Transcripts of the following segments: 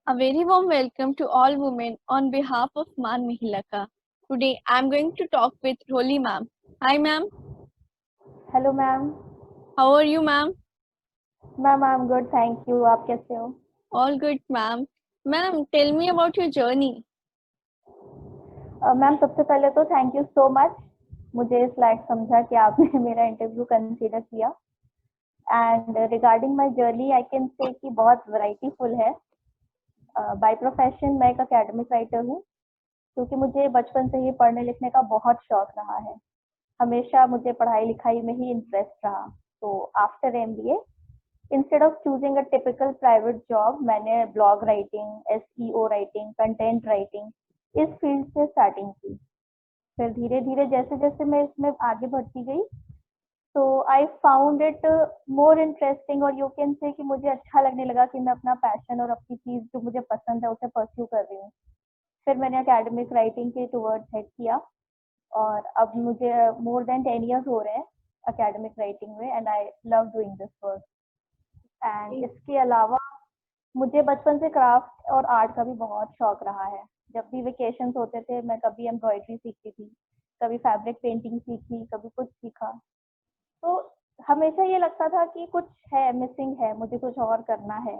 A very warm welcome to all women on behalf of Man Mihilaka. Today I am going to talk with Roli ma'am. Hi ma'am, hello ma'am. how are you ma'am? Ma'am I am good, thank you. आप कैसे हो? All good ma'am. Ma'am, tell me about your journey. Ma'am सबसे पहले तो thank you so much, मुझे इस लायक समझा कि आपने मेरा इंटरव्यू कंसीडर किया। And regarding my journey I can say कि बहुत वैरायटीफुल है। बाय प्रोफेशन मैं एक एकेडमिक राइटर हूँ, क्योंकि मुझे बचपन से ही पढ़ने लिखने का बहुत शौक रहा है। हमेशा मुझे पढ़ाई लिखाई में ही इंटरेस्ट रहा। तो after MBA, instead of choosing a typical private job, मैंने blog writing, SEO writing, content writing इस फील्ड से स्टार्टिंग की। फिर धीरे धीरे जैसे जैसे मैं इसमें आगे बढ़ती गई, तो I found it more interesting, और यू कैन से कि मुझे अच्छा लगने लगा कि मैं अपना पैशन और अपनी चीज़ जो मुझे पसंद है उसे परस्यू कर रही हूँ। फिर मैंने एकेडमिक राइटिंग के टूवर्ड्स हेड किया, और अब मुझे मोर देन 10 years हो रहे हैं एकेडमिक राइटिंग में, and I love doing this work. And इसके अलावा मुझे बचपन से क्राफ्ट और आर्ट का भी बहुत शौक रहा है। जब भी वेकेशंस होते थे, मैं कभी एम्ब्रॉयडरी सीखती थी, कभी फैब्रिक पेंटिंग सीखी, कभी कुछ सीखा। तो हमेशा ये लगता था कि कुछ है, मिसिंग है, मुझे कुछ और करना है।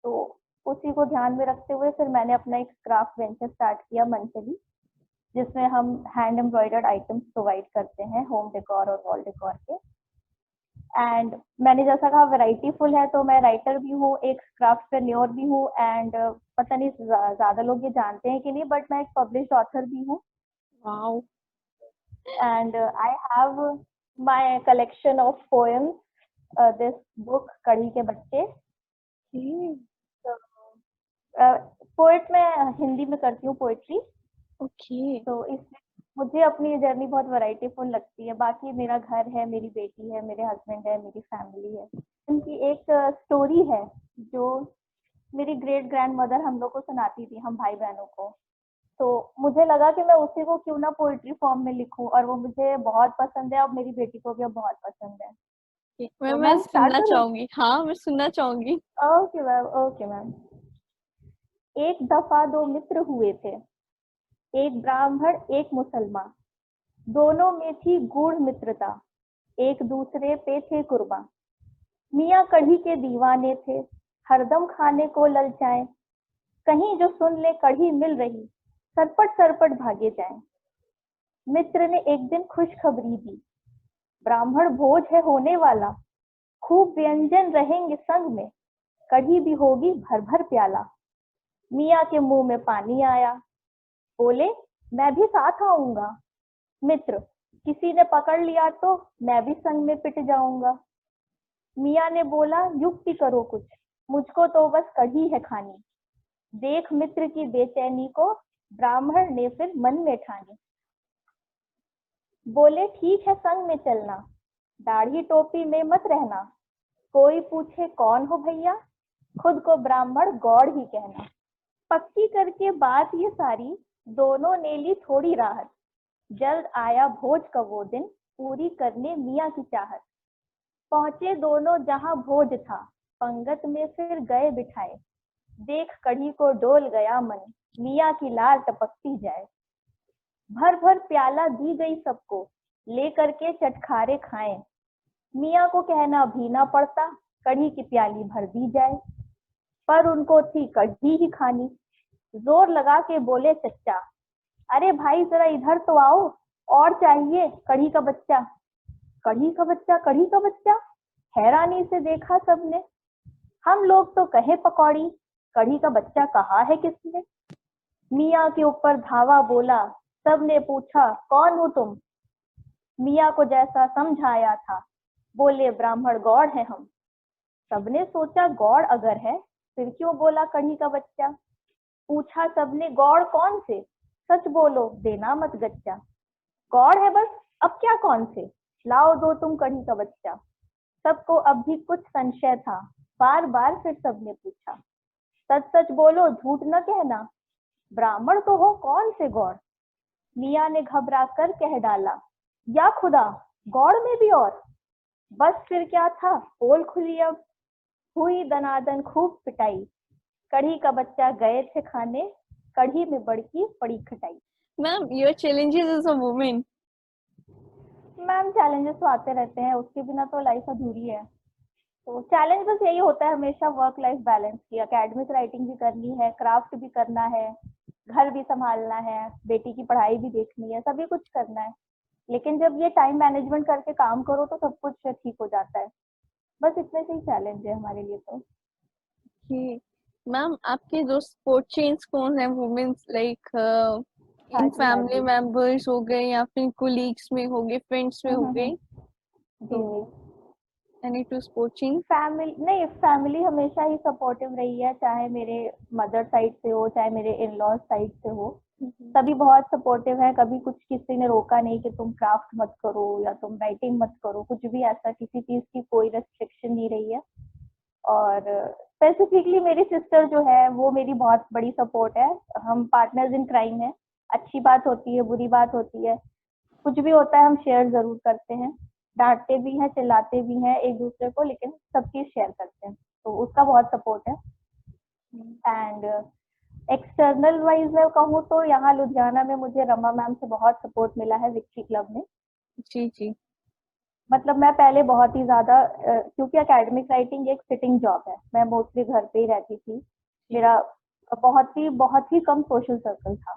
तो उसी को ध्यान में रखते हुए फिर मैंने अपना एक क्राफ्ट वेंचर स्टार्ट किया मंथली, जिसमें हम हैंड एम्ब्रॉयडर्ड आइटम्स प्रोवाइड करते हैं, होम डेकोर और वॉल डेकोर के। एंड मैंने जैसा कहा वैरायटी फुल है, तो मैं राइटर भी हूँ, एक क्राफ्टप्रेन्योर भी हूँ, एंड पता नहीं ज़्यादा लोग ये जानते हैं कि नहीं, बट मैं एक पब्लिश्ड ऑथर भी हूँ। Wow. And I have my collection of poems, this book Kadhi ke Bachche. Poet मैं हिंदी में करती हूँ पोएट्री। Okay. तो इसमें मुझे अपनी जर्नी बहुत वैरायटीफुल लगती है। बाकी मेरा घर है, मेरी बेटी है, मेरे हस्बैंड है, मेरी फैमिली है। उनकी एक स्टोरी है जो मेरी ग्रेट ग्रैंड मदर हम लोग को सुनाती थी, हम भाई बहनों को। तो मुझे लगा कि मैं उसी को क्यों ना पोइट्री फॉर्म में लिखूं, और वो मुझे बहुत पसंद है, और मेरी बेटी को भी अब बहुत पसंद है। तो मैं मैम स्टार्ट सुनना करूँ? चाहूंगी। हाँ, मैं सुनना चाहूंगी। Okay ma'am, okay ma'am. एक दफा दो मित्र हुए थे, एक ब्राह्मण एक मुसलमान। दोनों में थी गूढ़ मित्रता, एक दूसरे पे थे कुर्बान। मियाँ कढ़ी के दीवाने थे, हरदम खाने को ललचाए। कहीं जो सुन ले कढ़ी मिल रही, सरपट सरपट भागे जाए। मित्र ने एक दिन खुशखबरी दी, ब्राह्मण भोज है होने वाला। खूब व्यंजन रहेंगे संग में, कढ़ी भी होगी भर भर प्याला। मियाँ के मुंह में पानी आया, बोले मैं भी साथ आऊंगा। मित्र, किसी ने पकड़ लिया तो मैं भी संग में पिट जाऊंगा। मियाँ ने बोला युक्ति करो कुछ, मुझको तो बस कढ़ी है खानी। देख मित्र की बेचैनी को, ब्राह्मण ने फिर मन में ठानी। बोले ठीक है संग में चलना, दाढ़ी टोपी में मत रहना। कोई पूछे कौन हो भैया, खुद को ब्राह्मण गौड़ ही कहना। पक्की करके बात ये सारी, दोनों ने ली थोड़ी राहत। जल्द आया भोज का वो दिन, पूरी करने मियाँ की चाहत। पहुंचे दोनों जहां भोज था, पंगत में फिर गए बिठाए। देख कढ़ी को डोल गया मन, मियाँ की लाल टपकती जाए। भर भर प्याला दी गई सबको, लेकर के चटखारे खाएं। मियाँ को कहना भी ना पड़ता, कढ़ी की प्याली भर दी जाए। पर उनको थी कढ़ी ही खानी। जोर लगा के बोले चच्चा, अरे भाई जरा इधर तो आओ, और चाहिए कढ़ी का बच्चा। कढ़ी का बच्चा, कढ़ी का बच्चा, हैरानी से देखा सबने। हम लोग तो कहे पकौड़ी, कढ़ी का बच्चा कहा है किसने। मियाँ के ऊपर धावा बोला, सबने पूछा कौन हो तुम। मियाँ को जैसा समझाया था, बोले ब्राह्मण गौड़ है हम। सबने सोचा गौड़ अगर है, फिर क्यों बोला कढ़ी का बच्चा। पूछा सबने गौड़ कौन से, सच बोलो देना मत गच्चा। गौड़ है बस, अब क्या कौन से, लाओ दो तुम कढ़ी का बच्चा। सबको अब भी कुछ संशय था, बार बार फिर सबने पूछा। सच सच बोलो झूठ न कहना, ब्राह्मण तो हो कौन से गौड़। मियाँ ने घबरा कर कह डाला, या खुदा गौड़ में भी और। बस फिर क्या था, पोल खुली अब। हुई दनादन खूब पिटाई, कढ़ी का बच्चा गए थे खाने, कढ़ी में बड़की पड़ी खटाई। Ma'am, your challenges as a woman. Ma'am challenges तो आते रहते हैं, उसके बिना तो लाइफ अधूरी है। तो चैलेंज बस यही होता है हमेशा, वर्क लाइफ बैलेंस की। एकेडमिक राइटिंग भी करनी है, क्राफ्ट भी करना है, घर भी संभालना है, बेटी की पढ़ाई भी देखनी है, सभी कुछ करना है। लेकिन जब ये टाइम मैनेजमेंट करके काम करो तो सब कुछ ठीक हो जाता है। बस इतने से ही चैलेंज है हमारे लिए तो। Okay. मैम, आपके जो सपोर्ट चेन्स कौन है वुमेन्स, लाइक हाँ इन जी, हाँ फैमिली जी। मेंबर्स हो गए या फिर कोलीग्स में हो गए, फ्रेंड्स में हो गए, जी तो जी। Any to support chain? Family नहीं, फैमिली हमेशा ही सपोर्टिव रही है, चाहे मेरे मदर साइड से हो चाहे मेरे इन लॉज साइड से हो। सभी बहुत सपोर्टिव है, कभी कुछ किसी ने रोका नहीं कि तुम क्राफ्ट मत करो या तुम राइटिंग मत करो, कुछ भी ऐसा किसी चीज की कोई रेस्ट्रिक्शन नहीं रही है। और स्पेसिफिकली मेरी सिस्टर जो है वो मेरी बहुत बड़ी सपोर्ट है। हम पार्टनर्स इन क्राइम है, अच्छी बात होती है बुरी बात होती है, कुछ भी होता है हम शेयर जरूर करते हैं, डांटते भी हैं चिल्लाते भी हैं एक दूसरे को, लेकिन सब चीज शेयर करते हैं, तो उसका बहुत सपोर्ट है। एंड एक्सटर्नल वाइज मैं कहूँ तो यहाँ लुधियाना में मुझे रमा मैम से बहुत सपोर्ट मिला है, विक्ट्री क्लब में। जी जी। मतलब मैं पहले बहुत ही ज्यादा क्योंकि एकेडमिक राइटिंग एक सिटिंग जॉब है, मैं मोस्टली घर पे ही रहती थी। मेरा बहुत ही कम सोशल सर्कल था।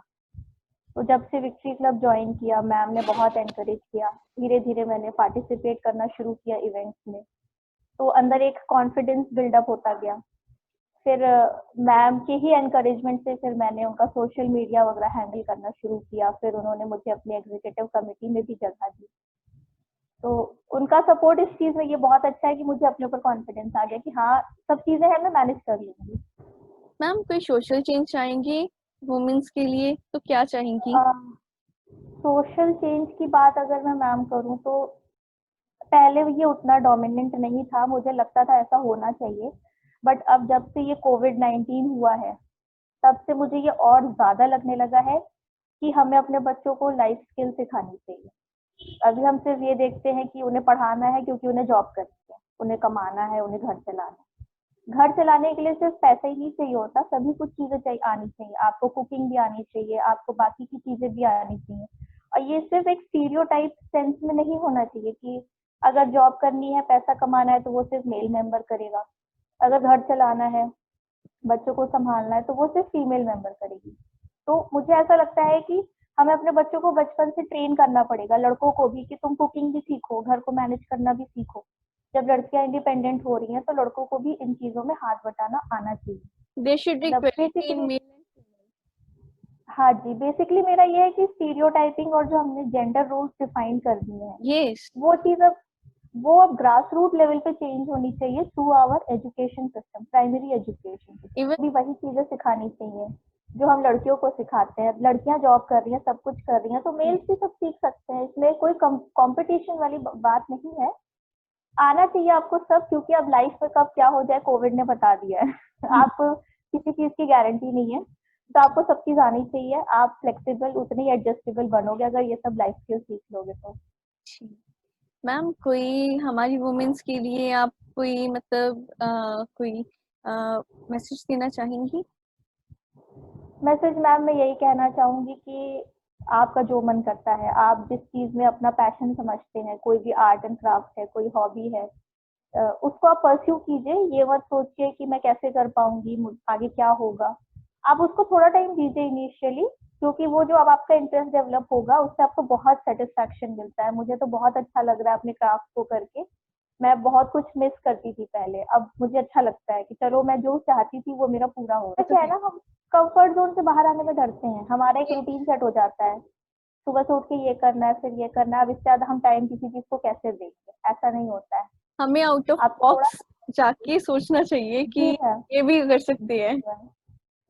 तो जब से विक्ट्री क्लब ज्वाइन किया, मैम ने बहुत एनकरेज किया, धीरे धीरे मैंने पार्टिसिपेट करना शुरू किया इवेंट्स में, तो अंदर एक कॉन्फिडेंस बिल्डअप होता गया। फिर मैम के ही एनकरेजमेंट से फिर मैंने उनका सोशल मीडिया वगैरह हैंडल करना शुरू किया, फिर उन्होंने मुझे अपनी एग्जीक्यूटिव कमेटी में भी जगह दी। तो उनका सपोर्ट इस चीज में ये बहुत अच्छा है कि मुझे अपने ऊपर कॉन्फिडेंस आ गया कि हाँ सब चीजें हैं मैं मैनेज कर लूंगी। मैम, कोई सोशल चेंज चाहेंगी वुमेन्स के लिए तो क्या चाहेंगी? सोशल चेंज की बात अगर मैं मैम करूँ तो पहले ये उतना डोमिनेंट नहीं था, मुझे लगता था ऐसा होना चाहिए। बट अब जब से ये कोविड-19 हुआ है तब से मुझे ये और ज्यादा लगने लगा है कि हमें अपने बच्चों को लाइफ स्किल सिखानी चाहिए। अभी हम सिर्फ ये देखते हैं कि उन्हें पढ़ाना है क्योंकि उन्हें जॉब करनी है, उन्हें कमाना है, उन्हें घर चलाना है। घर चलाने के लिए सिर्फ पैसा ही नहीं चाहिए होता, सभी कुछ चीजें चाहिए, आनी चाहिए आपको, कुकिंग भी आनी चाहिए आपको, बाकी की चीजें भी आनी चाहिए। और ये सिर्फ एक स्टीरियोटाइप सेंस में नहीं होना चाहिए कि अगर जॉब करनी है पैसा कमाना है तो वो सिर्फ मेल मेंबर करेगा, अगर घर चलाना है बच्चों को संभालना है तो वो सिर्फ फीमेल मेंबर करेगी। तो मुझे ऐसा लगता है कि हमें अपने बच्चों को बचपन से ट्रेन करना पड़ेगा, लड़कों को भी, कि तुम कुकिंग भी सीखो, घर को मैनेज करना भी सीखो। जब लड़कियां इंडिपेंडेंट हो रही हैं तो लड़कों को भी इन चीजों में हाथ बटाना आना चाहिए। दे शुड मतलब इक्वलिटी इन बेसिकली, मेल। हाँ जी, बेसिकली मेरा ये है कि स्टीरियोटाइपिंग और जो हमने जेंडर रोल्स डिफाइन कर दिए हैं यस। वो अब ग्रास रूट लेवल पे चेंज होनी चाहिए through our education system, primary education even भी वही चीजें सिखानी चाहिए जो हम लड़कियों को सिखाते हैं। लड़कियां जॉब कर रही हैं, सब कुछ कर रही हैं, तो मेल्स भी सब सीख सकते हैं, इसमें कोई कंपटीशन वाली बात नहीं है। आना चाहिए आपको सब, क्योंकि अब लाइफ में कब क्या हो जाए कोविड ने बता दिया है। आप किसी चीज की गारंटी नहीं है, तो आपको सब चीज आनी चाहिए। आप फ्लेक्सिबल उतने ही एडजस्टेबल बनोगे अगर ये सब लाइफ स्किल सीख लोगे तो। मैम, कोई हमारी वुमेन्स के लिए आप कोई मतलब कोई मैसेज देना चाहेंगी? मैसेज मैम मैं यही कहना चाहूंगी कि आपका जो मन करता है, आप जिस चीज में अपना पैशन समझते हैं, कोई भी आर्ट एंड क्राफ्ट है, कोई हॉबी है, उसको आप परस्यू कीजिए। ये मत सोचिए कि मैं कैसे कर पाऊंगी, आगे क्या होगा। आप उसको थोड़ा टाइम दीजिए इनिशियली, क्योंकि वो जो अब आपका इंटरेस्ट डेवलप होगा उससे आपको बहुत सेटिस्फैक्शन मिलता है। मुझे तो बहुत अच्छा लग रहा है अपने क्राफ्ट को करके। मैं बहुत कुछ मिस करती थी पहले, अब मुझे अच्छा लगता है कि चलो मैं जो चाहती थी वो मेरा पूरा हो रहा है। क्या है ना, हम कंफर्ट जोन से बाहर आने में डरते हैं, हमारा एक रूटीन सेट हो जाता है, सुबह से उठ के ये करना है फिर ये करना है, अब इससे ज्यादा हम टाइम किसी चीज को कैसे देंगे, ऐसा नहीं होता है। हमें आउट ऑफ आपको थोड़ा, बॉक्स जाके सोचना चाहिए कि जी मैम, ये भी कर सकते हैं।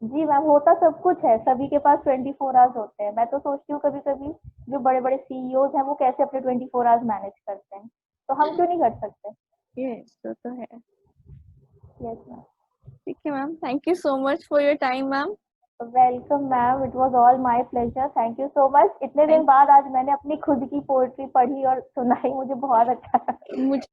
जी मैम, होता सब कुछ है, सभी के पास 24 आवर्स होते हैं। मैं तो सोचती हूँ कभी कभी जो बड़े बड़े सीईओज हैं वो कैसे अपने 24 आवर्स मैनेज करते हैं, तो हम क्यों नहीं कर सकते। यस, तो है। Yes ma'am. ठीक है ma'am, thank you so much for your time ma'am. Welcome ma'am, it was all my pleasure, thank you so much. इतने दिन थैंक बाद आज मैंने अपनी खुद की पोएट्री पढ़ी और सुनाई, मुझे बहुत अच्छा लगा। मुझे